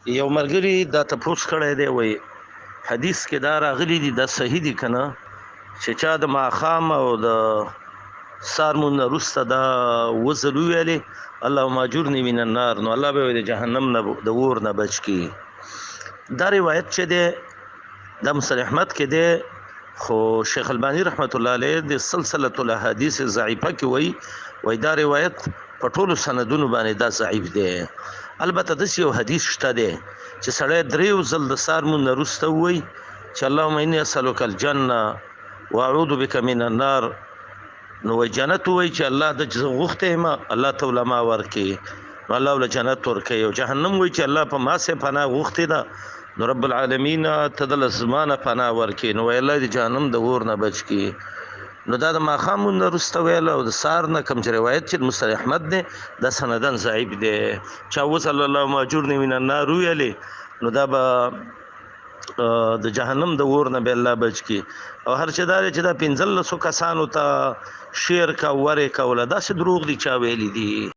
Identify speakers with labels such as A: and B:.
A: یو ملګری دا تپوس کړی دی وای حدیث کې دا راغلی دی دا صحیح دی کنه چې چا د ماخام او د سارمون وروسته دا وزل ویلې اللهم اجرني من النار نو الله به د جهنم نه د اور نه بچ کی. دا روایت چې دی د مسلم احمد کې دی خو شیخ البانی رحمت الله علیه د سلسله الاحاديث ضعیفه کې وای دا روایت په ټولو سندونو باندې دا ضعیف دی. البته د یو حدیث شته دی چې سړی دریو ځل د سارمون وروسته وای چې اللهم اني اسالک الجنه واعوذ بك من النار نو جنت وای چې الله د غوښته ما الله تعالی ما ورکي نو الله ول جنت ورکي او جهنم وای چې الله په ما سه پناه غوښته ده نو رب العالمین تدل زمانه پناه ورکي نو الله د جهنم د اور نه بچ کی. نو دا د ماخامون وروسته ویل او د سار نه کوم روایت چې مسلم احمد دی د سندن ضعیف دی چا وصلی الله اجرني من النار ویلې نو دا به د جهنم د اور نه به الله بچ کی. او هر چې دا چې دا 1500 کسانو ته شیر کا وره کوله دا څه دروغ دي چا ویلي دي.